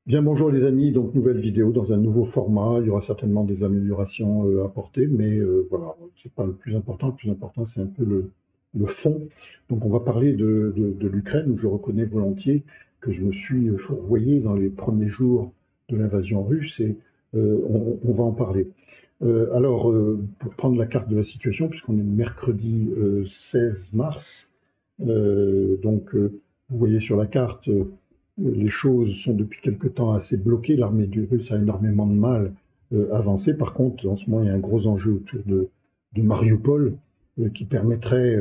Bien, bonjour les amis, donc nouvelle vidéo dans un nouveau format. Il y aura certainement des améliorations apportées, mais voilà, c'est pas le plus important c'est un peu le fond. Donc on va parler de l'Ukraine, où je reconnais volontiers que je me suis fourvoyé dans les premiers jours de l'invasion russe et on va en parler. Pour prendre la carte de la situation, puisqu'on est le mercredi 16 mars, vous voyez sur la carte, les choses sont depuis quelque temps assez bloquées. L'armée du russe a énormément de mal avancé. Par contre, en ce moment, il y a un gros enjeu autour de Mariupol qui permettrait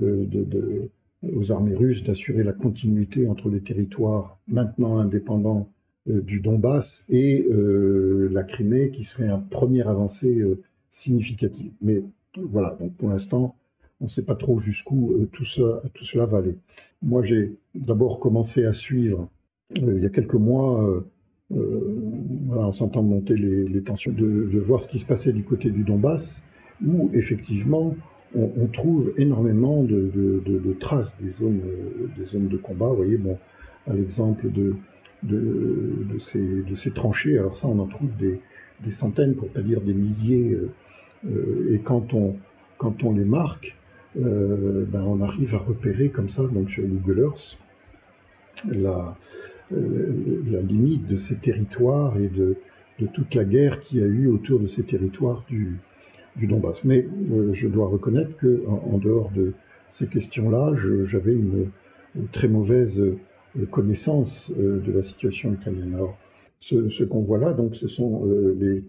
aux armées russes d'assurer la continuité entre les territoires maintenant indépendants du Donbass et la Crimée, qui serait une première avancée significative. Mais voilà, donc pour l'instant, on ne sait pas trop jusqu'où tout cela va aller. Moi, j'ai d'abord commencé à suivre, il y a quelques mois, voilà, en sentant monter les tensions, de voir ce qui se passait du côté du Donbass, où effectivement, on trouve énormément de traces des zones de combat. Vous voyez, bon, à l'exemple de ces tranchées, alors ça, on en trouve des centaines, pour ne pas dire des milliers, et quand on les marque, ben on arrive à repérer comme ça, donc sur Google Earth, la, la limite de ces territoires et de toute la guerre qu'il y a eu autour de ces territoires du Donbass. Mais je dois reconnaître qu'en dehors de ces questions-là, j'avais une très mauvaise connaissance de la situation ukrainienne. Alors, ce qu'on voit là, donc, ce sont les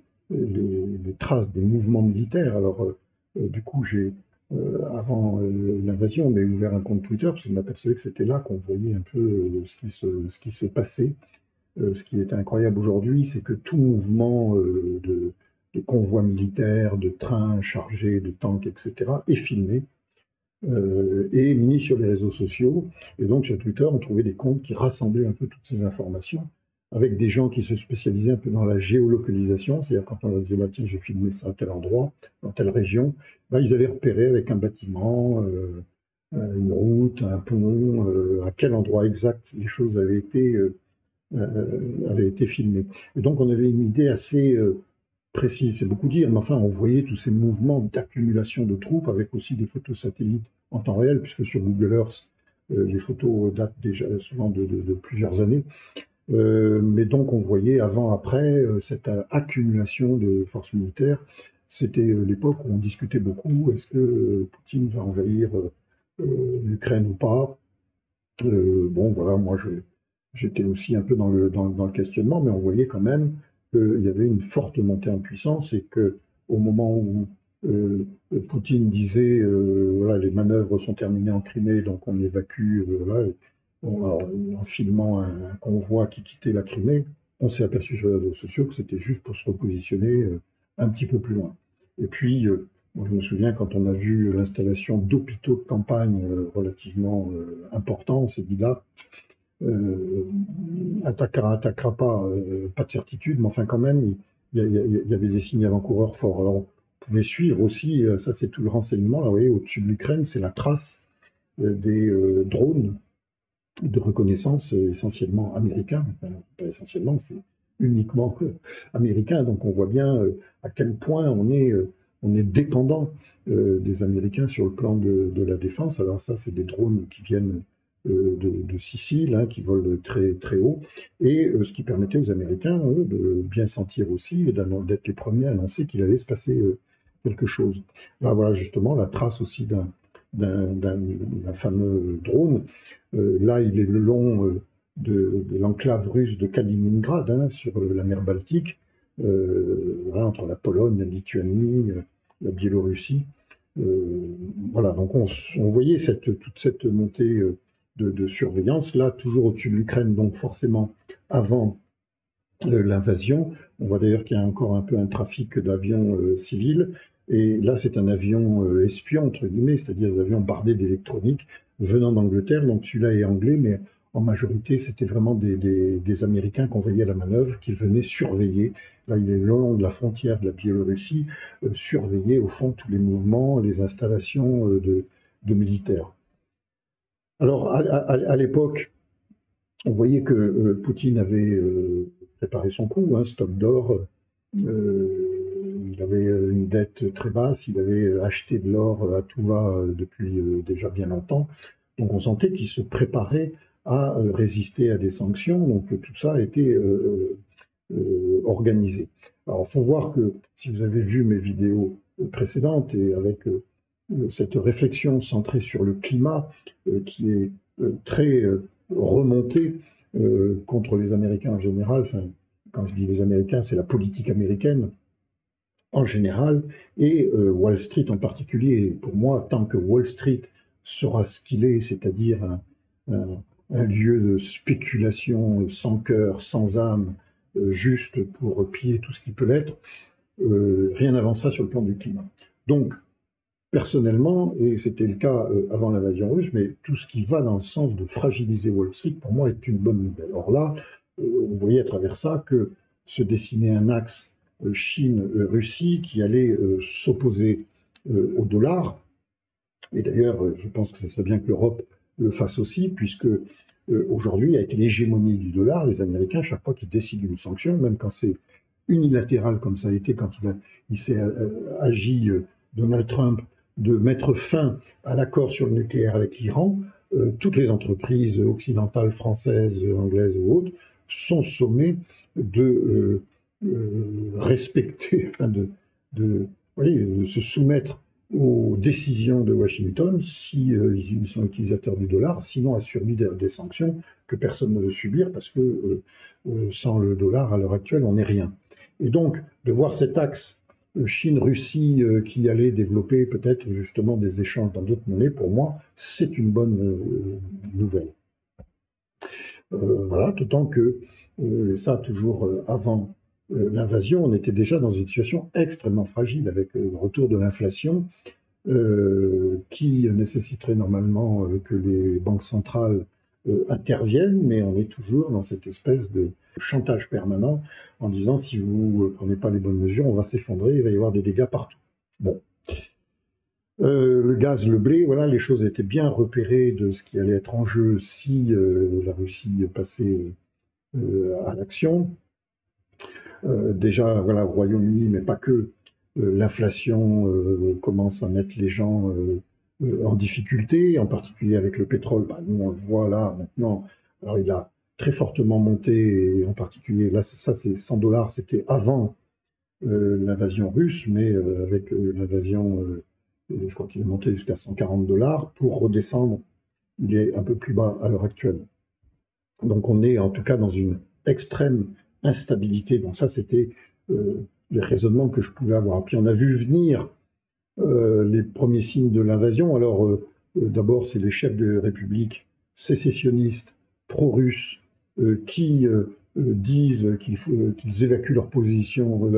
traces des mouvements militaires. Alors, du coup, j'ai, avant l'invasion, on a ouvert un compte Twitter parce que je m'apercevais que c'était là qu'on voyait un peu ce qui se passait. Ce qui est incroyable aujourd'hui, c'est que tout mouvement de convois militaires, de trains chargés, de tanks, etc., est filmé et mis sur les réseaux sociaux. Et donc sur Twitter, on trouvait des comptes qui rassemblaient un peu toutes ces informations, avec des gens qui se spécialisaient un peu dans la géolocalisation, c'est-à-dire quand on leur disait, bah, tiens, j'ai filmé ça à tel endroit, dans telle région, bah, ils avaient repéré avec un bâtiment, une route, un pont, à quel endroit exact les choses avaient été filmées. Et donc on avait une idée assez précise, c'est beaucoup dire, mais enfin on voyait tous ces mouvements d'accumulation de troupes avec aussi des photos satellites en temps réel, puisque sur Google Earth, les photos datent déjà souvent de plusieurs années. Mais donc on voyait avant, après, cette accumulation de forces militaires. C'était l'époque où on discutait beaucoup, est-ce que Poutine va envahir l'Ukraine ou pas? Bon, voilà, j'étais aussi un peu dans le questionnement, mais on voyait quand même qu'il y avait une forte montée en puissance et que au moment où Poutine disait voilà, les manœuvres sont terminées en Crimée, donc on évacue, voilà, en filmant un convoi qui quittait la Crimée, on s'est aperçu sur les réseaux sociaux que c'était juste pour se repositionner un petit peu plus loin. Et puis, moi, je me souviens quand on a vu l'installation d'hôpitaux de campagne relativement importants, on s'est dit là, euh, attaquera pas, pas de certitude, mais enfin quand même, il y avait des signes avant-coureurs forts. Alors on pouvait suivre aussi, ça c'est tout le renseignement, là vous voyez, au-dessus de l'Ukraine, c'est la trace des drones de reconnaissance essentiellement américains, enfin, pas essentiellement, c'est uniquement américain, donc on voit bien à quel point on est dépendant des Américains sur le plan de la défense. Alors ça, c'est des drones qui viennent de Sicile, hein, qui volent très, très haut, et ce qui permettait aux Américains de bien sentir aussi et d'être les premiers à annoncer qu'il allait se passer quelque chose. Là, voilà justement la trace aussi d'un fameux drone. Là, il est le long de l'enclave russe de Kaliningrad, hein, sur la mer Baltique, voilà, entre la Pologne, la Lituanie, la Biélorussie. Voilà, donc on voyait toute cette montée de surveillance, là, toujours au-dessus de l'Ukraine, donc forcément avant l'invasion. On voit d'ailleurs qu'il y a encore un peu un trafic d'avions civils. Et là, c'est un avion espion, entre guillemets, c'est-à-dire des avions bardés d'électronique venant d'Angleterre. Donc celui-là est anglais, mais en majorité, c'était vraiment des Américains qu'on voyait à la manœuvre, qui venaient surveiller. Là, il est le long de la frontière de la Biélorussie, surveiller au fond tous les mouvements, les installations de militaires. Alors, à l'époque, On voyait que Poutine avait préparé son coup, hein, stock d'or. Il avait une dette très basse, il avait acheté de l'or à tout va depuis déjà bien longtemps. Donc on sentait qu'il se préparait à résister à des sanctions. Donc tout ça a été organisé. Alors il faut voir que si vous avez vu mes vidéos précédentes et avec cette réflexion centrée sur le climat qui est très remontée contre les Américains en général, enfin, quand je dis les Américains, c'est la politique américaine en général, et Wall Street en particulier. Pour moi, tant que Wall Street sera ce qu'il est, c'est-à-dire un lieu de spéculation sans cœur, sans âme, juste pour piller tout ce qui peut l'être, rien n'avancera sur le plan du climat. Donc, personnellement, et c'était le cas avant l'invasion russe, mais tout ce qui va dans le sens de fragiliser Wall Street, pour moi, est une bonne nouvelle. Or là, vous voyez à travers ça que se dessinait un axe Chine-Russie qui allait s'opposer au dollar. Et d'ailleurs, je pense que ça serait bien que l'Europe le fasse aussi, puisque aujourd'hui, avec l'hégémonie du dollar, les Américains, chaque fois qu'ils décident une sanction, même quand c'est unilatéral comme ça a été quand il s'est agi, Donald Trump, de mettre fin à l'accord sur le nucléaire avec l'Iran, toutes les entreprises occidentales, françaises, anglaises ou autres, sont sommées de respecter, enfin de se soumettre aux décisions de Washington si ils sont utilisateurs du dollar, sinon à subir des sanctions que personne ne veut subir parce que sans le dollar à l'heure actuelle on n'est rien. Et donc de voir cet axe Chine-Russie qui allait développer peut-être justement des échanges dans d'autres monnaies, pour moi c'est une bonne nouvelle. Voilà, d'autant que ça toujours avant l'invasion, on était déjà dans une situation extrêmement fragile avec le retour de l'inflation qui nécessiterait normalement que les banques centrales interviennent, mais on est toujours dans cette espèce de chantage permanent en disant si vous ne prenez pas les bonnes mesures, on va s'effondrer, il va y avoir des dégâts partout. Bon. Le gaz, le blé, voilà, les choses étaient bien repérées de ce qui allait être en jeu si la Russie passait à l'action. Déjà, voilà, au Royaume-Uni, mais pas que, l'inflation commence à mettre les gens en difficulté, en particulier avec le pétrole. Bah, nous, on le voit là maintenant. Alors, il a très fortement monté, et en particulier, là, ça, c'est 100 $, c'était avant l'invasion russe, mais avec l'invasion, je crois qu'il est monté jusqu'à 140 $ pour redescendre. Il est un peu plus bas à l'heure actuelle. Donc, on est en tout cas dans une extrême instabilité. Donc ça, c'était les raisonnements que je pouvais avoir. Puis on a vu venir les premiers signes de l'invasion. Alors d'abord, c'est les chefs de république sécessionnistes pro-russes qui disent qu'ils évacuent leur position,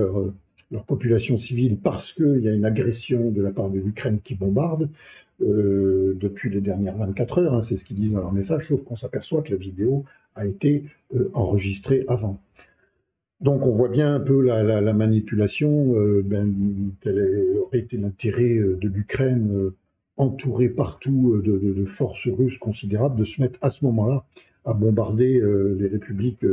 leur population civile parce qu'il y a une agression de la part de l'Ukraine qui bombarde depuis les dernières 24 heures. Hein, c'est ce qu'ils disent dans leur message, sauf qu'on s'aperçoit que la vidéo a été enregistrée avant. Donc on voit bien un peu la manipulation, quel aurait été l'intérêt de l'Ukraine, entourée partout de forces russes considérables, de se mettre à ce moment-là à bombarder les républiques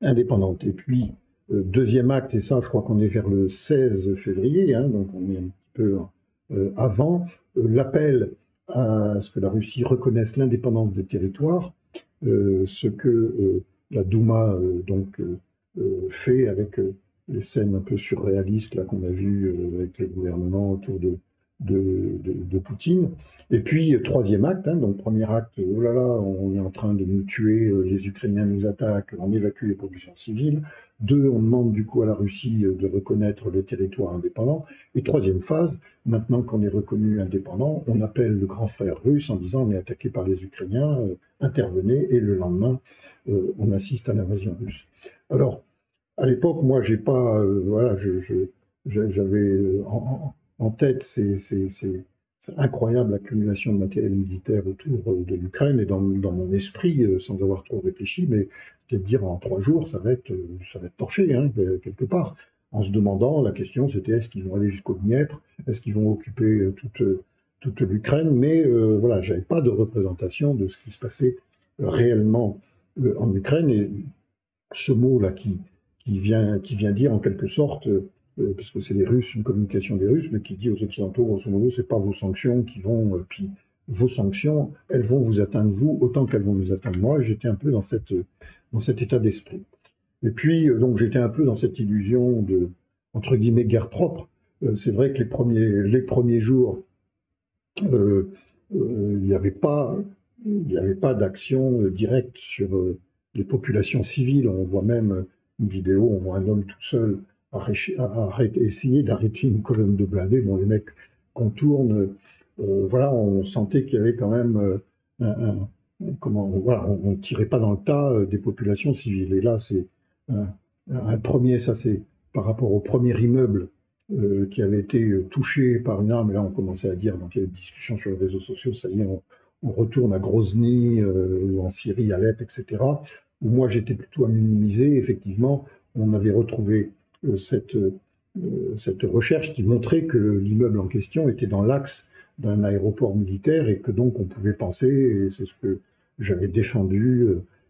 indépendantes. Et puis, deuxième acte, et ça je crois qu'on est vers le 16 février, hein, donc on est un petit peu avant, l'appel à ce que la Russie reconnaisse l'indépendance des territoires, ce que la Douma fait avec les scènes un peu surréalistes là qu'on a vues avec les gouvernements autour de Poutine. Et puis troisième acte, hein, donc premier acte, oh là là, on est en train de nous tuer, les Ukrainiens nous attaquent, on évacue les populations civiles. Deux, on demande du coup à la Russie de reconnaître le territoire indépendant. Et troisième phase, maintenant qu'on est reconnu indépendant, on appelle le grand frère russe en disant on est attaqué par les Ukrainiens, intervenez, et le lendemain, on assiste à l'invasion russe. Alors, à l'époque, moi, j'ai pas, voilà, j'avais en tête cette incroyable accumulation de matériel militaire autour de l'Ukraine et dans mon esprit, sans avoir trop réfléchi, mais peut-être dire en 3 jours, ça va être torché, hein, quelque part. En se demandant, la question c'était est-ce qu'ils vont aller jusqu'au Dniepr, est-ce qu'ils vont occuper toute l'Ukraine, mais voilà, j'avais pas de représentation de ce qui se passait réellement en Ukraine. Et ce mot-là qui vient dire en quelque sorte, puisque c'est les Russes, une communication des Russes, mais qui dit aux Occidentaux, grosso modo, c'est pas vos sanctions qui vont, puis vos sanctions, elles vont vous atteindre vous autant qu'elles vont nous atteindre moi. J'étais un peu dans cet état d'esprit. Et puis, donc, j'étais un peu dans cette illusion de, entre guillemets, guerre propre. C'est vrai que les premiers jours, il n'y avait pas, d'action directe sur les populations civiles. On voit même une vidéo, on voit un homme tout seul essayer d'arrêter une colonne de blindés. Bon, les mecs contournent. Voilà, on sentait qu'il y avait quand même voilà, on ne tirait pas dans le tas des populations civiles. Et là, c'est un premier, ça c'est par rapport au premier immeuble qui avait été touché par une arme. Et là, on commençait à dire, donc il y a eu des discussions sur les réseaux sociaux, ça y est, on retourne à Grozny, ou en Syrie, Alep, etc. Où moi, j'étais plutôt à minimiser. Effectivement, on avait retrouvé cette recherche qui montrait que l'immeuble en question était dans l'axe d'un aéroport militaire et que donc on pouvait penser, et c'est ce que j'avais défendu,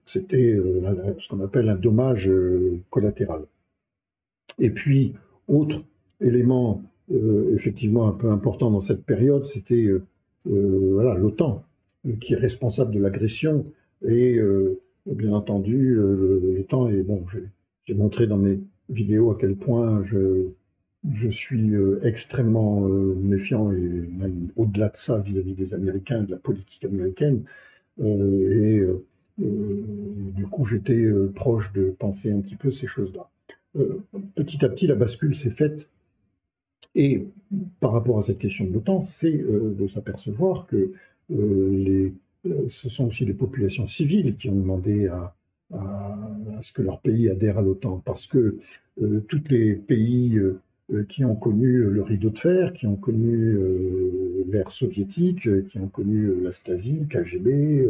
c'était ce qu'on appelle un dommage collatéral. Et puis, autre élément effectivement un peu important dans cette période, c'était voilà, l'OTAN, qui est responsable de l'agression. Et bien entendu, l'OTAN, et bon, j'ai montré dans mes vidéos à quel point je suis extrêmement méfiant, et même au-delà de ça vis-à-vis des Américains, de la politique américaine. Du coup, j'étais proche de penser un petit peu ces choses-là. Petit à petit, la bascule s'est faite. Et par rapport à cette question de l'OTAN, c'est de s'apercevoir que ce sont aussi les populations civiles qui ont demandé à ce que leur pays adhère à l'OTAN. Parce que tous les pays qui ont connu le rideau de fer, qui ont connu l'ère soviétique, qui ont connu la Stasi, le KGB,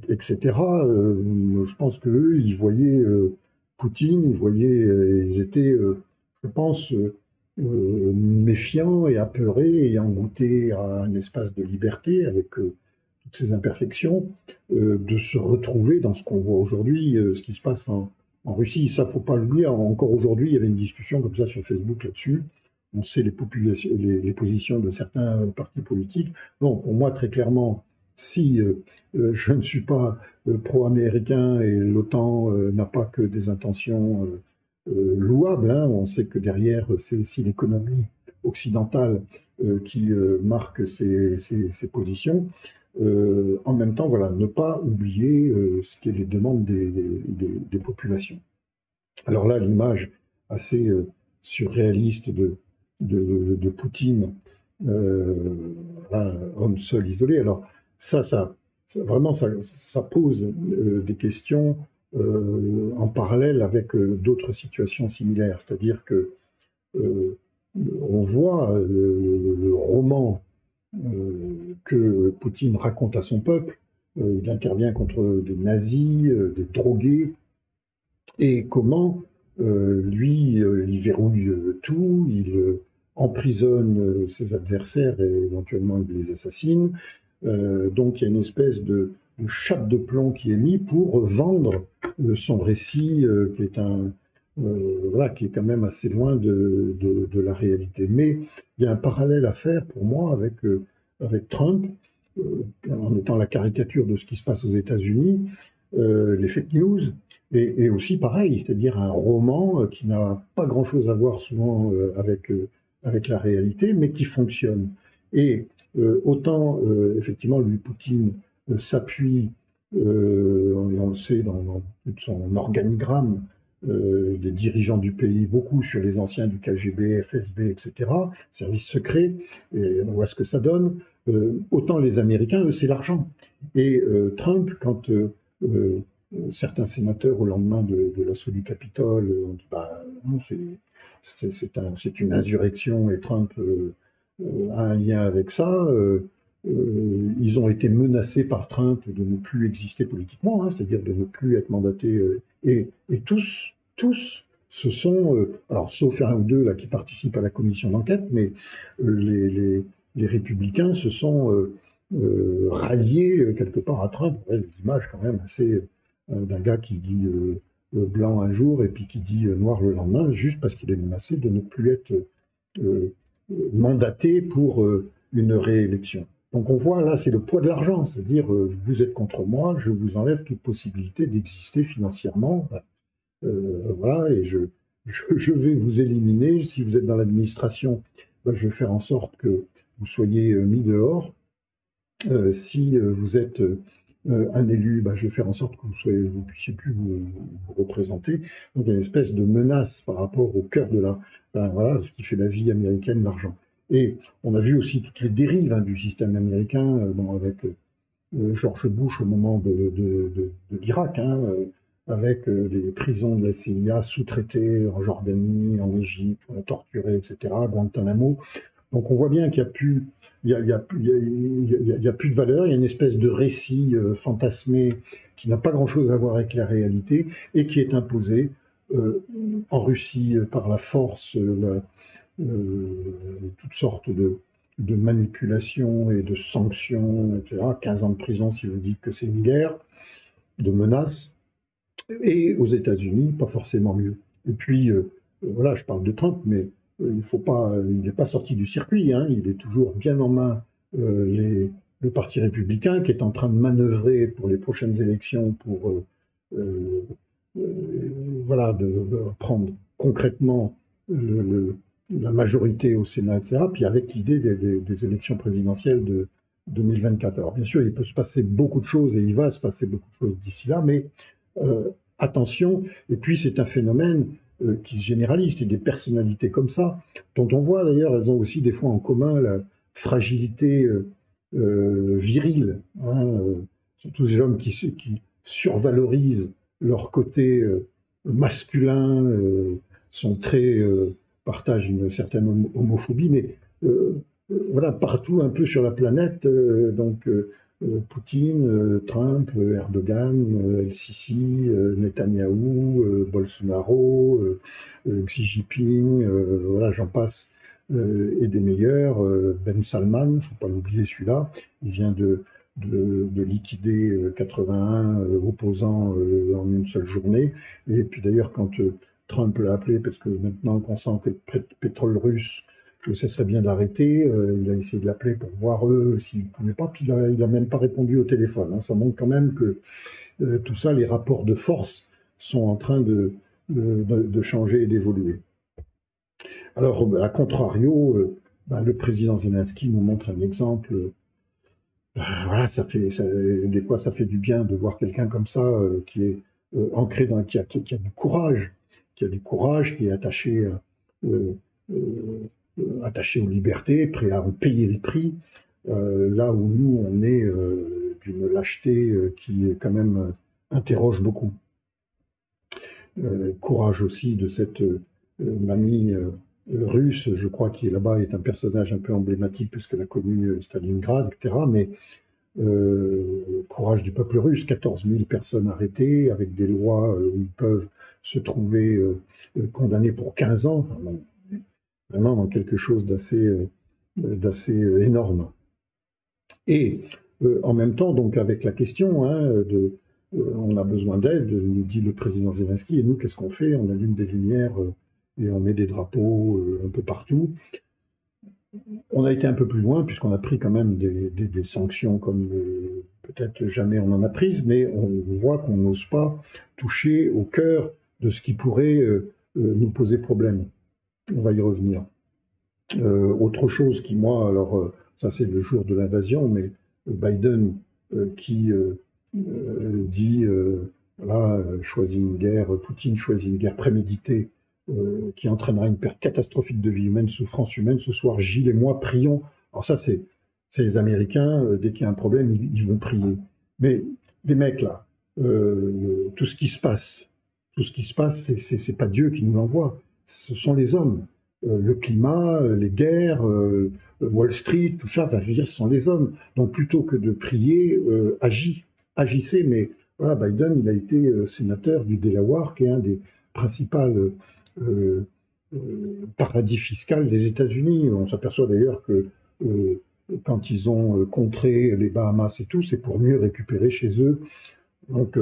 etc., je pense qu'eux, ils voyaient Poutine, ils étaient, je pense, méfiants et apeurés, ayant goûté à un espace de liberté avec toutes ses imperfections, de se retrouver dans ce qu'on voit aujourd'hui, ce qui se passe en Russie. Ça, faut pas l'oublier. Encore aujourd'hui, il y avait une discussion comme ça sur Facebook là-dessus. On sait les positions de certains partis politiques. Donc, pour moi, très clairement, si je ne suis pas pro-américain et l'OTAN n'a pas que des intentions louables, hein, on sait que derrière, c'est aussi l'économie occidentale qui marque ces positions. En même temps, voilà, ne pas oublier ce qui est les demandes des populations. Alors là, l'image assez surréaliste de Poutine, un homme seul, isolé. Alors vraiment, ça pose des questions en parallèle avec d'autres situations similaires. C'est-à-dire que on voit le roman que Poutine raconte à son peuple. Il intervient contre des nazis, des drogués, et comment lui, il verrouille tout, il emprisonne ses adversaires et éventuellement il les assassine. Donc il y a une espèce de chape de plomb qui est mis pour vendre son récit, qui est voilà, qui est quand même assez loin de la réalité. Mais il y a un parallèle à faire pour moi avec Trump, en étant la caricature de ce qui se passe aux États-Unis, les fake news, et aussi pareil, c'est-à-dire un roman qui n'a pas grand-chose à voir souvent avec la réalité, mais qui fonctionne. Et autant, effectivement, lui, Poutine, s'appuie, et on le sait dans tout son organigramme, des dirigeants du pays, beaucoup sur les anciens du KGB, FSB, etc., services secrets, et on voit ce que ça donne. Autant les Américains, eux, c'est l'argent. Et Trump, quand certains sénateurs, au lendemain de l'assaut du Capitole, ont dit bah, non, c'est une insurrection et Trump a un lien avec ça. Ils ont été menacés par Trump de ne plus exister politiquement, hein, c'est-à-dire de ne plus être mandatés. Et tous, ce sont, alors sauf un ou deux là, qui participent à la commission d'enquête, mais les républicains se sont rallié quelque part à Trump. Ouais, des images quand même assez d'un gars qui dit blanc un jour et puis qui dit noir le lendemain, juste parce qu'il est menacé de ne plus être euh, mandaté pour une réélection. Donc on voit là, c'est le poids de l'argent, c'est-à-dire vous êtes contre moi, je vous enlève toute possibilité d'exister financièrement, voilà, et je vais vous éliminer. Si vous êtes dans l'administration, ben, je vais faire en sorte que vous soyez mis dehors. Si vous êtes un élu, ben, je vais faire en sorte que vous puissiez plus vous représenter. Donc il y a une espèce de menace par rapport au cœur de ben, voilà, ce qui fait la vie américaine, l'argent. Et on a vu aussi toutes les dérives hein, du système américain, bon, avec George Bush au moment de l'Irak, hein, avec les prisons de la CIA sous-traitées en Jordanie, en Égypte, torturées, etc., Guantanamo. Donc on voit bien qu'il n'y a plus, il y a plus de valeur, il y a une espèce de récit fantasmé qui n'a pas grand-chose à voir avec la réalité et qui est imposé en Russie par la force, toutes sortes de manipulations et de sanctions, etc. 15 ans de prison si vous dites que c'est une guerre, de menaces. Et aux États-Unis, pas forcément mieux. Et puis, voilà, je parle de Trump, mais il faut pas, il n'est pas sorti du circuit. Hein, il est toujours bien en main le Parti républicain qui est en train de manœuvrer pour les prochaines élections pour euh, voilà, de prendre concrètement la majorité au Sénat, etc. Puis avec l'idée des élections présidentielles de 2024. Alors bien sûr, il peut se passer beaucoup de choses et il va se passer beaucoup de choses d'ici là, mais attention. Et puis c'est un phénomène qui se généralise. Il y a des personnalités comme ça, dont on voit d'ailleurs, elles ont aussi des fois en commun la fragilité virile. Hein, sont tous des hommes qui survalorisent leur côté masculin, sont très partagent une certaine homophobie, mais voilà partout un peu sur la planète, Poutine, Trump, Erdogan, El-Sisi, Netanyahou, Bolsonaro, Xi Jinping, voilà, j'en passe, et des meilleurs. Ben Salman, il ne faut pas l'oublier celui-là, il vient de liquider 81 opposants en une seule journée. Et puis d'ailleurs, quand Trump l'a appelé, parce que maintenant qu'on sent que le pétrole russe ça serait bien d'arrêter. Il a essayé de l'appeler pour voir eux s'il ne pouvait pas, puis il a même pas répondu au téléphone. Hein. Ça montre quand même que tout ça, les rapports de force sont en train de changer et d'évoluer. Alors, à contrario, le président Zelensky nous montre un exemple. Voilà, des fois, ça fait du bien de voir quelqu'un comme ça qui est ancré qui a du courage, qui est euh, attaché aux libertés, prêt à en payer le prix, là où nous, on est d'une lâcheté qui quand même interroge beaucoup. Courage aussi de cette mamie russe, je crois, qui est là-bas, est un personnage un peu emblématique puisqu'elle a connu Stalingrad, etc. Mais courage du peuple russe, 14 000 personnes arrêtées, avec des lois où ils peuvent se trouver condamnés pour 15 ans. Enfin, vraiment dans quelque chose d'assez énorme. Et en même temps, donc avec la question on a besoin d'aide, nous dit le président Zelensky, et nous, qu'est-ce qu'on fait? On allume des lumières et on met des drapeaux un peu partout. On a été un peu plus loin, puisqu'on a pris quand même des sanctions comme peut-être jamais on en a prises, mais on voit qu'on n'ose pas toucher au cœur de ce qui pourrait nous poser problème. On va y revenir. Autre chose qui, moi, alors ça c'est le jour de l'invasion, mais Biden qui dit, voilà, choisit une guerre, Poutine choisit une guerre préméditée qui entraînera une perte catastrophique de vie humaine, souffrance humaine. Ce soir, Gilles et moi prions. Alors ça, c'est les Américains, dès qu'il y a un problème, ils vont prier. Mais les mecs là, tout ce qui se passe, c'est pas Dieu qui nous l'envoie, ce sont les hommes. Le climat, les guerres, Wall Street, tout ça, je veux dire, ce sont les hommes. Donc plutôt que de prier, agissez. Mais voilà, Biden, il a été sénateur du Delaware, qui est un des principaux paradis fiscal des États-Unis. On s'aperçoit d'ailleurs que quand ils ont contré les Bahamas et tout, c'est pour mieux récupérer chez eux. Donc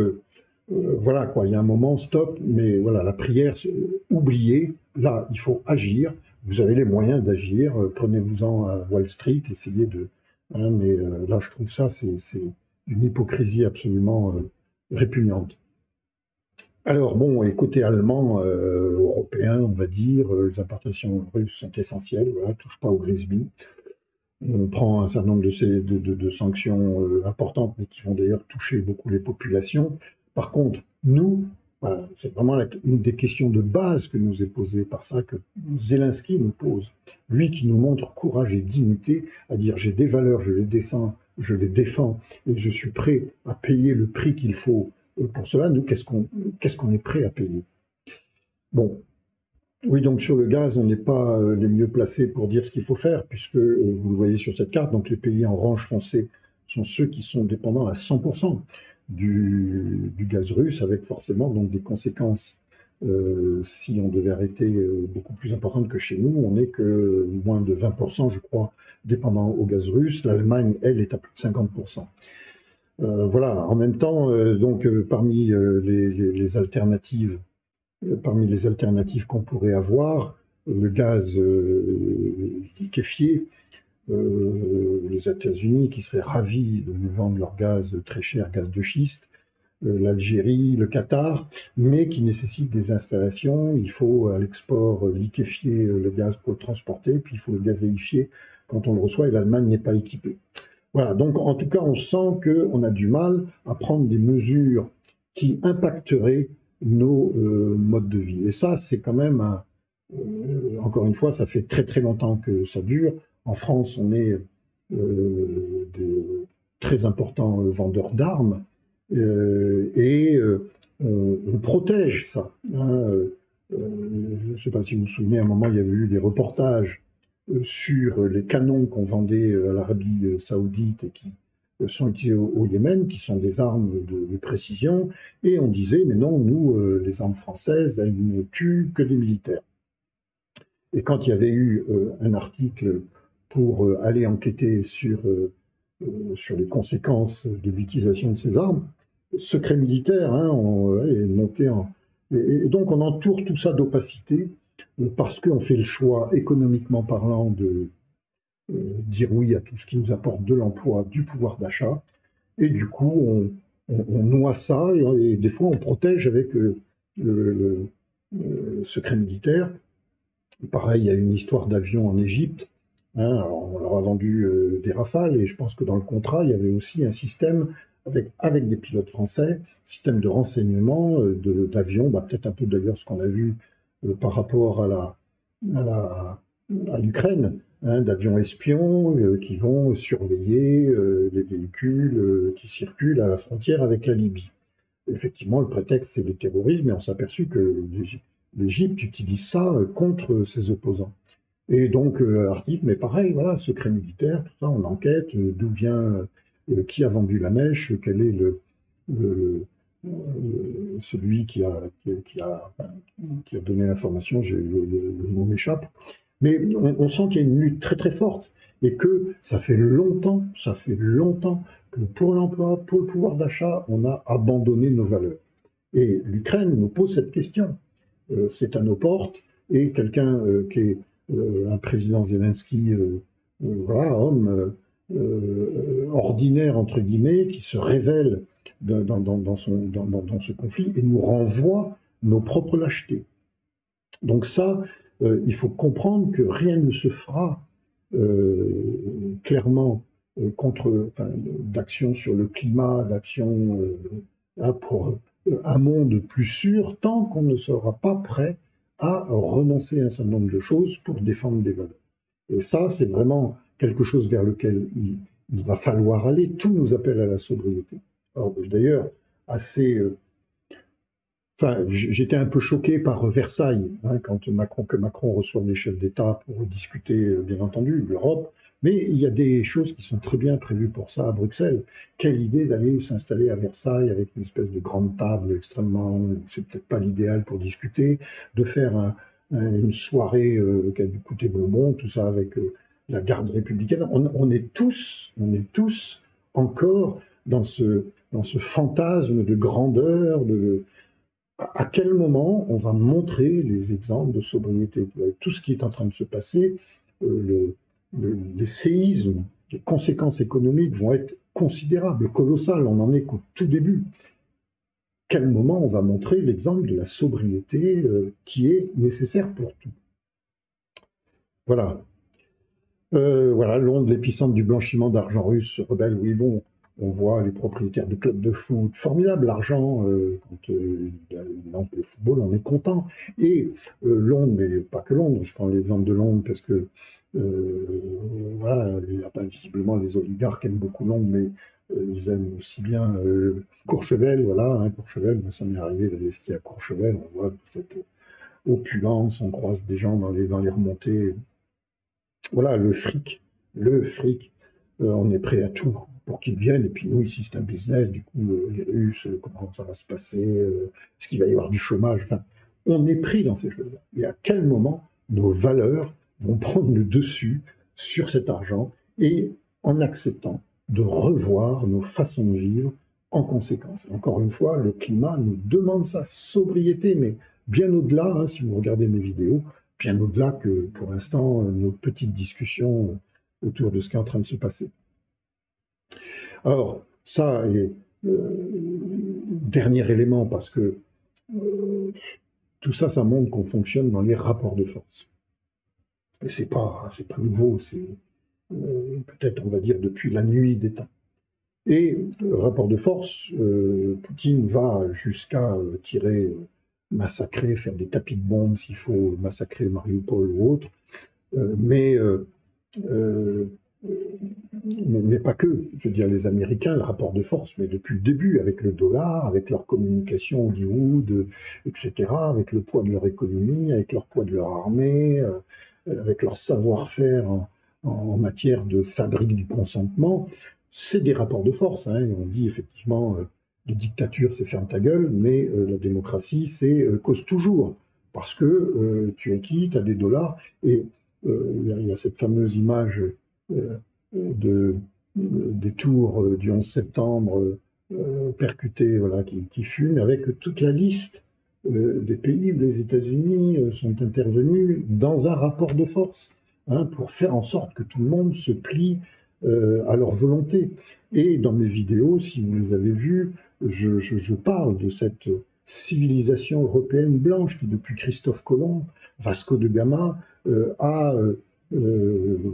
voilà quoi, il y a un moment, stop, mais voilà, la prière, oubliez, là, il faut agir, vous avez les moyens d'agir, prenez-vous-en à Wall Street, essayez de... hein, mais là, je trouve ça, c'est une hypocrisie absolument répugnante. Alors bon, et côté allemand, européen, on va dire, les importations russes sont essentielles, voilà, touche pas au Grisby. On prend un certain nombre de sanctions importantes, mais qui vont d'ailleurs toucher beaucoup les populations. Par contre, nous, voilà, c'est vraiment une des questions de base que nous est posée par ça, que Zelensky nous pose. Lui qui nous montre courage et dignité à dire j'ai des valeurs, je les défends et je suis prêt à payer le prix qu'il faut pour cela. Nous, qu'est-ce qu'on est prêt à payer? Bon, oui, donc sur le gaz, on n'est pas les mieux placés pour dire ce qu'il faut faire, puisque vous le voyez sur cette carte, donc les pays en orange foncé sont ceux qui sont dépendants à 100% du gaz russe, avec forcément donc des conséquences, si on devait arrêter, beaucoup plus importantes que chez nous. On n'est que moins de 20%, je crois, dépendant au gaz russe. L'Allemagne, elle, est à plus de 50%. Voilà, en même temps, parmi parmi les alternatives qu'on pourrait avoir, le gaz liquéfié, les États-Unis qui seraient ravis de nous vendre leur gaz très cher, gaz de schiste, l'Algérie, le Qatar, mais qui nécessitent des installations. Il faut à l'export liquéfier le gaz pour le transporter, puis il faut le gazéifier quand on le reçoit, et l'Allemagne n'est pas équipée. Voilà, donc en tout cas, on sent qu'on a du mal à prendre des mesures qui impacteraient nos modes de vie. Et ça, c'est quand même, encore une fois, ça fait très très longtemps que ça dure. En France, on est de très importants vendeurs d'armes et on protège ça. Hein. Je ne sais pas si vous vous souvenez, à un moment, il y avait eu des reportages sur les canons qu'on vendait à l'Arabie saoudite et qui sont utilisés au Yémen, qui sont des armes de précision, et on disait, mais non, nous, les armes françaises, elles ne tuent que des militaires. Et quand il y avait eu un article pour aller enquêter sur les conséquences de l'utilisation de ces armes, secret militaire, hein, est monté en... Et donc on entoure tout ça d'opacité, parce qu'on fait le choix, économiquement parlant, de dire oui à tout ce qui nous apporte de l'emploi, du pouvoir d'achat, et du coup, on noie ça, et des fois, on protège avec le secret militaire. Pareil, il y a une histoire d'avion en Égypte. Hein, alors on leur a vendu des Rafales, et je pense que dans le contrat, il y avait aussi un système avec des pilotes français, système de renseignement d'avions, peut-être un peu d'ailleurs ce qu'on a vu par rapport à l'Ukraine, hein, d'avions espions qui vont surveiller les véhicules qui circulent à la frontière avec la Libye. Effectivement, le prétexte, c'est le terrorisme, et on s'est aperçu que l'Égypte utilise ça contre ses opposants. Et donc, article, mais pareil, voilà, secret militaire, tout ça, on enquête, d'où vient, qui a vendu la mèche, quel est le, celui qui a donné l'information, le mot m'échappe. Mais on sent qu'il y a une lutte très très forte et que ça fait longtemps que pour l'emploi, pour le pouvoir d'achat, on a abandonné nos valeurs. Et l'Ukraine nous pose cette question. C'est à nos portes, et quelqu'un qui est un président Zelensky, voilà, homme ordinaire, entre guillemets, qui se révèle dans ce conflit et nous renvoie nos propres lâchetés. Donc ça, il faut comprendre que rien ne se fera clairement d'action sur le climat, d'action pour un monde plus sûr, tant qu'on ne sera pas prêt à renoncer à un certain nombre de choses pour défendre des valeurs. Et ça, c'est vraiment quelque chose vers lequel il va falloir aller. Tout nous appelle à la sobriété. Alors, d'ailleurs, j'étais un peu choqué par Versailles, hein, quand Macron reçoit les chefs d'État pour discuter, bien entendu, de l'Europe. Mais il y a des choses qui sont très bien prévues pour ça à Bruxelles. Quelle idée d'aller s'installer à Versailles avec une espèce de grande table extrêmement... C'est peut-être pas l'idéal pour discuter, de faire une soirée qui a dû coûter bonbon, tout ça avec la garde républicaine. On est tous encore dans ce fantasme de grandeur, à quel moment on va montrer les exemples de sobriété? Tout ce qui est en train de se passer, les séismes, les conséquences économiques vont être considérables, colossales, on en est qu'au tout début. Quel moment on va montrer l'exemple de la sobriété qui est nécessaire pour tout? Voilà. Voilà, Londres, l'épicentre du blanchiment d'argent russe, se rebelle. Oui, bon, on voit les propriétaires de clubs de foot, formidable, l'argent, quand il lance le football, on est content. Et Londres, mais pas que Londres, je prends l'exemple de Londres parce que, voilà, visiblement les oligarques aiment beaucoup Londres, mais ils aiment aussi bien Courchevel, voilà, hein, Courchevel, moi, ça m'est arrivé d'aller skier à Courchevel, on voit cette opulence, on croise des gens dans les remontées. Voilà, le fric, on est prêt à tout pour qu'ils viennent. Et puis nous, ici, c'est un business. Du coup, les Russes, comment ça va se passer, est-ce qu'il va y avoir du chômage? Enfin, on est pris dans ces choses-là. Et à quel moment nos valeurs vont prendre le dessus sur cet argent et en acceptant de revoir nos façons de vivre en conséquence. Encore une fois, le climat nous demande sa sobriété, mais bien au-delà, hein, si vous regardez mes vidéos, bien au-delà que, pour l'instant, nos petites discussions autour de ce qui est en train de se passer. Alors, ça est dernier élément, parce que tout ça, ça montre qu'on fonctionne dans les rapports de force. Et c'est pas nouveau, c'est peut-être, on va dire, depuis la nuit des temps. Et rapport de force, Poutine va jusqu'à massacrer, faire des tapis de bombes s'il faut massacrer Mariupol ou autre, mais pas que. Je veux dire, les Américains, le rapport de force, mais depuis le début, avec le dollar, avec leur communication Hollywood, etc., avec le poids de leur économie, avec leur poids de leur armée, avec leur savoir-faire en matière de fabrique du consentement, c'est des rapports de force. Hein. On dit effectivement, les dictatures, c'est ferme ta gueule, mais la démocratie, c'est cause toujours. Parce que tu es qui, tu as des dollars, et il y a cette fameuse image des tours du 11 septembre percutées, voilà, qui fument, avec toute la liste des pays où les États-Unis sont intervenus dans un rapport de force, hein, pour faire en sorte que tout le monde se plie à leur volonté. Et dans mes vidéos, si vous les avez vues, je parle de cette civilisation européenne blanche qui, depuis Christophe Colomb, Vasco de Gama,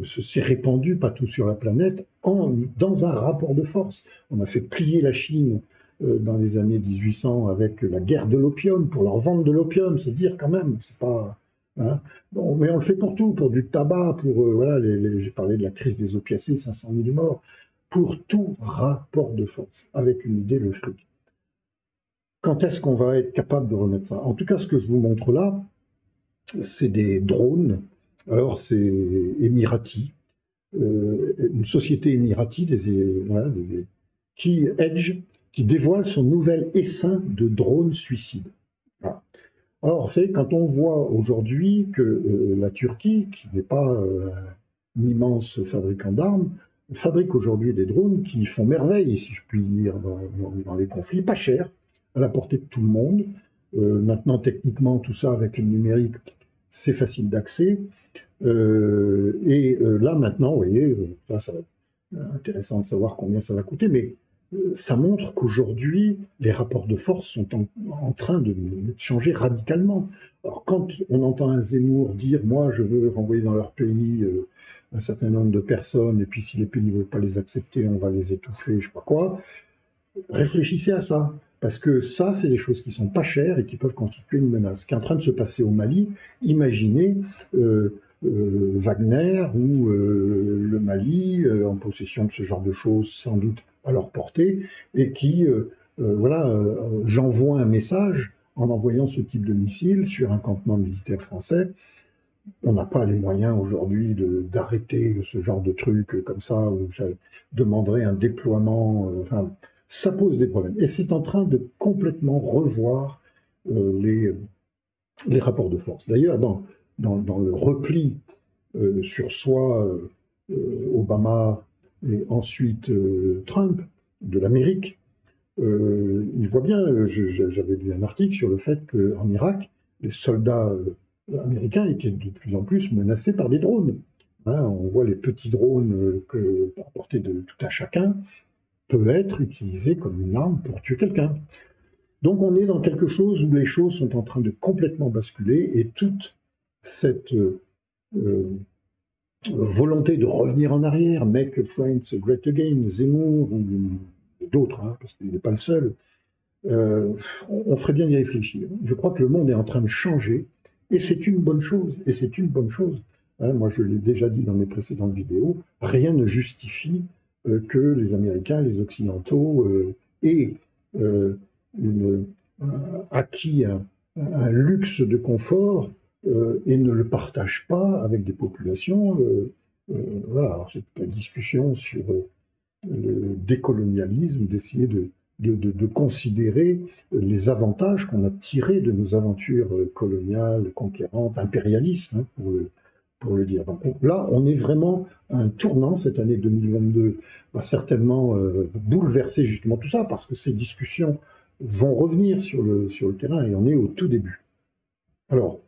s'est répandue partout sur la planète dans un rapport de force. On a fait plier la Chine dans les années 1800 avec la guerre de l'opium, pour leur vendre de l'opium, c'est dire quand même, c'est pas... Hein. Bon, mais on le fait pour tout, pour du tabac, pour... voilà, j'ai parlé de la crise des opiacés, 500 000 morts, pour tout rapport de force, avec une idée, le fric. Quand est-ce qu'on va être capable de remettre ça? En tout cas, ce que je vous montre là, c'est des drones. Alors, c'est Emirati, une société émirati qui Edge, qui dévoile son nouvel essaim de drones suicides. Voilà. Alors, vous savez, quand on voit aujourd'hui que la Turquie, qui n'est pas un immense fabricant d'armes, fabrique aujourd'hui des drones qui font merveille, si je puis dire, dans les conflits, pas cher, à la portée de tout le monde. Maintenant, techniquement, tout ça avec le numérique, c'est facile d'accès. Là, maintenant, vous voyez, ça va être intéressant de savoir combien ça va coûter, mais ça montre qu'aujourd'hui, les rapports de force sont en train de changer radicalement. Alors, quand on entend un Zemmour dire « moi, je veux renvoyer dans leur pays un certain nombre de personnes, et puis si les pays ne veulent pas les accepter, on va les étouffer, je ne sais pas quoi », réfléchissez à ça. Parce que ça, c'est des choses qui sont pas chères et qui peuvent constituer une menace. Ce qui est en train de se passer au Mali, imaginez Wagner ou le Mali en possession de ce genre de choses, sans doute à leur portée, et qui, j'envoie un message en envoyant ce type de missile sur un campement militaire français. On n'a pas les moyens aujourd'hui d'arrêter ce genre de truc comme ça, où ça demanderait un déploiement... ça pose des problèmes. Et c'est en train de complètement revoir les rapports de force. D'ailleurs, dans le repli sur soi Obama et ensuite Trump, de l'Amérique, il voit bien, j'avais lu un article sur le fait qu'en Irak, les soldats américains étaient de plus en plus menacés par des drones. Hein, on voit les petits drones à portée de tout un chacun peuvent être utilisés comme une arme pour tuer quelqu'un. Donc on est dans quelque chose où les choses sont en train de complètement basculer et toute cette volonté de revenir en arrière, Make France Great Again, Zemmour ou d'autres, hein, parce qu'il n'est pas le seul, on ferait bien d'y réfléchir. Je crois que le monde est en train de changer et c'est une bonne chose. Et c'est une bonne chose. Hein, moi, je l'ai déjà dit dans mes précédentes vidéos, rien ne justifie que les Américains, les Occidentaux aient acquis un luxe de confort et ne le partagent pas avec des populations. Voilà, alors c'est une discussion sur le décolonialisme, d'essayer de considérer les avantages qu'on a tirés de nos aventures coloniales, conquérantes, impérialistes, hein, pour le dire. Donc là, on est vraiment à un tournant. Cette année 2022 va certainement bouleverser justement tout ça, parce que ces discussions vont revenir sur le terrain et on est au tout début. Alors,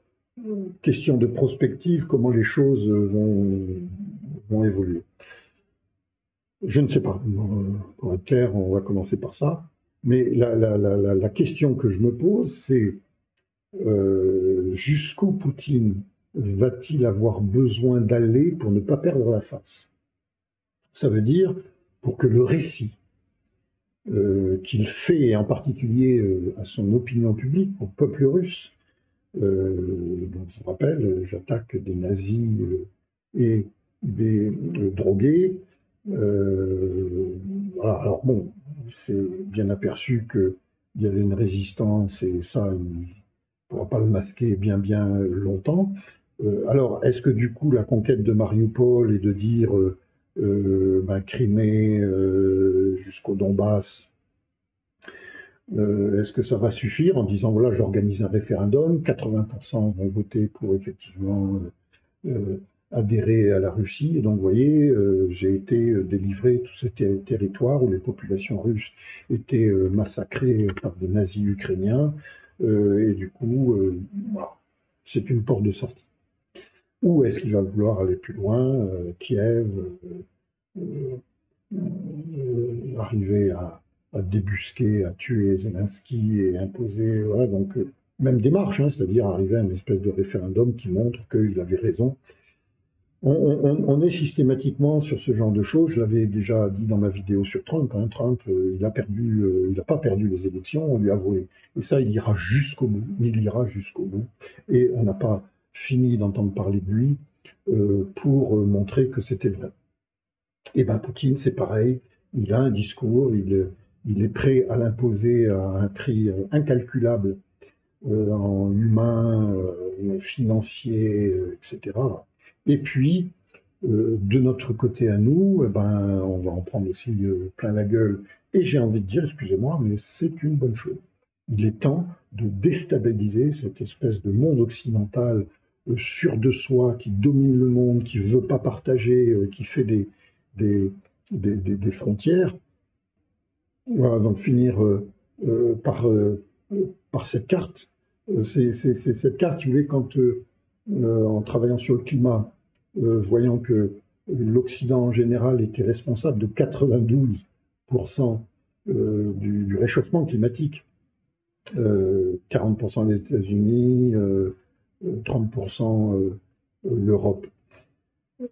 question de prospective, comment les choses vont évoluer. Je ne sais pas. Pour être clair, on va commencer par ça. Mais la question que je me pose, c'est jusqu'où Poutine va-t-il avoir besoin d'aller pour ne pas perdre la face? Ça veut dire pour que le récit qu'il fait, et en particulier à son opinion publique, au peuple russe, donc je vous rappelle, j'attaque des nazis et des drogués. Voilà. Alors bon, c'est bien aperçu qu'il y avait une résistance et ça, il ne pourra pas le masquer bien longtemps. Alors, est-ce que du coup la conquête de Mariupol et de dire Crimée jusqu'au Donbass, est-ce que ça va suffire en disant voilà, j'organise un référendum, 80% vont voter pour effectivement adhérer à la Russie, et donc vous voyez, j'ai été délivré tous ces territoires où les populations russes étaient massacrées par des nazis ukrainiens, et du coup, voilà, c'est une porte de sortie. Ou est-ce qu'il va vouloir aller plus loin, Kiev, arriver à débusquer, à tuer Zelensky et imposer, voilà, donc même démarche, hein, c'est-à-dire arriver à une espèce de référendum qui montre qu'il avait raison. On est systématiquement sur ce genre de choses. Je l'avais déjà dit dans ma vidéo sur Trump. Hein, Trump, il n'a pas perdu les élections, on lui a volé. Et ça, il ira jusqu'au bout. Il ira jusqu'au bout. Et on n'a pas fini d'entendre parler de lui pour montrer que c'était vrai. Et bien, Poutine, c'est pareil. Il a un discours, il est prêt à l'imposer à un prix incalculable en humain, financier, etc. Et puis, de notre côté à nous, on va en prendre aussi plein la gueule. Et j'ai envie de dire, excusez-moi, mais c'est une bonne chose. Il est temps de déstabiliser cette espèce de monde occidental sûr de soi, qui domine le monde, qui ne veut pas partager, qui fait des frontières. Voilà, donc finir par cette carte. C'est cette carte, si vous voulez, quand en travaillant sur le climat, voyant que l'Occident en général était responsable de 92% du réchauffement climatique, 40% les États-Unis, 30% l'Europe.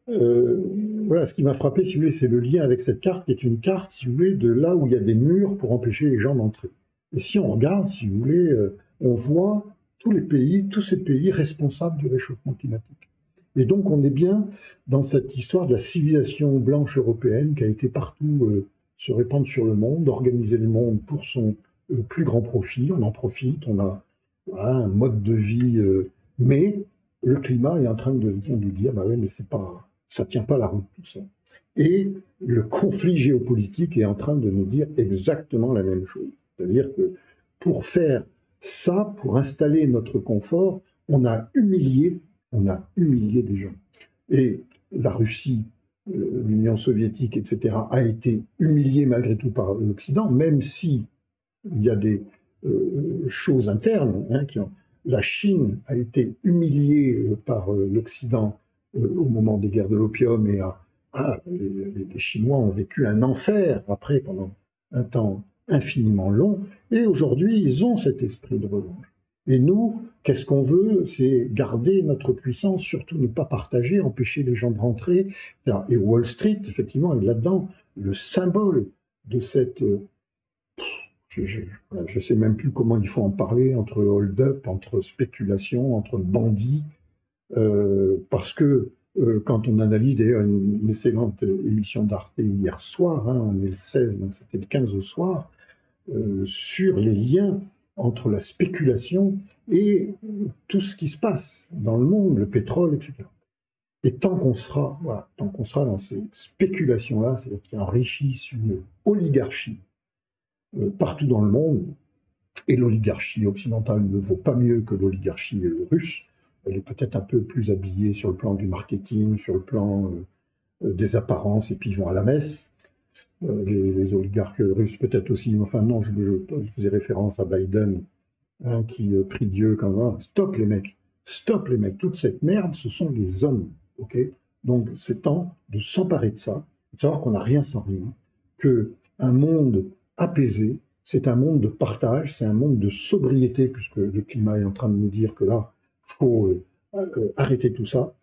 Voilà, ce qui m'a frappé, si vous voulez, c'est le lien avec cette carte, qui est une carte, si vous voulez, de là où il y a des murs pour empêcher les gens d'entrer. Et si on regarde, si vous voulez, on voit tous ces pays responsables du réchauffement climatique. Et donc on est bien dans cette histoire de la civilisation blanche européenne qui a été partout se répandre sur le monde, organiser le monde pour son plus grand profit. On en profite, on a voilà, un mode de vie, mais le climat est en train de nous dire, bah ouais, mais ça tient pas la route tout ça. Et le conflit géopolitique est en train de nous dire exactement la même chose. C'est-à-dire que pour faire ça, pour installer notre confort, on a humilié des gens. Et la Russie l'Union soviétique, etc., a été humiliée malgré tout par l'Occident, même si il y a des choses internes. La Chine a été humiliée par l'Occident au moment des guerres de l'opium et les Chinois ont vécu un enfer après pendant un temps infiniment long. Et aujourd'hui, ils ont cet esprit de revanche. Et nous, qu'est-ce qu'on veut? C'est garder notre puissance, surtout ne pas partager, empêcher les gens de rentrer. Et Wall Street, effectivement, est là-dedans le symbole de cette je ne sais même plus comment il faut en parler, entre hold-up, entre spéculation, entre bandits, parce que quand on analyse d'ailleurs une excellente émission d'Arte hier soir, on est le 16, donc c'était le 15 au soir, sur les liens entre la spéculation et tout ce qui se passe dans le monde, le pétrole, etc. Et tant qu'on sera dans ces spéculations-là, c'est-à-dire qui enrichissent une oligarchie partout dans le monde, et l'oligarchie occidentale ne vaut pas mieux que l'oligarchie russe. Elle est peut-être un peu plus habillée sur le plan du marketing, sur le plan des apparences, et puis ils vont à la messe. Les oligarques russes peut-être aussi, mais enfin non, je faisais référence à Biden, qui prie Dieu quand même. Stop les mecs, toute cette merde, ce sont des hommes, ok? Donc c'est temps de s'emparer de ça, de savoir qu'on n'a rien sans rien, qu'un monde apaisé, c'est un monde de partage, c'est un monde de sobriété, puisque le climat est en train de nous dire que là, il faut arrêter tout ça.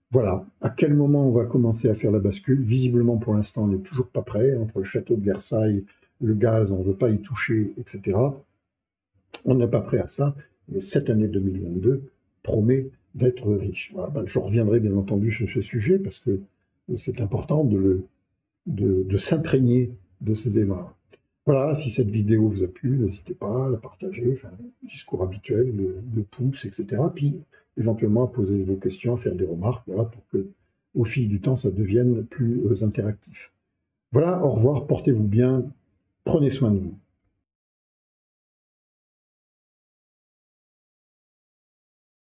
Voilà, à quel moment on va commencer à faire la bascule? Visiblement, pour l'instant, on n'est toujours pas prêt. Entre le château de Versailles, le gaz, on ne veut pas y toucher, etc. On n'est pas prêt à ça, mais cette année 2022 promet d'être riche. Voilà, je reviendrai bien entendu sur ce sujet, parce que c'est important de s'imprégner de ces éléments. Voilà, si cette vidéo vous a plu, n'hésitez pas à la partager, enfin, le discours habituel, le pouce, etc. Puis, éventuellement, à poser vos questions, à faire des remarques, voilà, pour que, au fil du temps, ça devienne plus interactif. Voilà, au revoir, portez-vous bien, prenez soin de vous.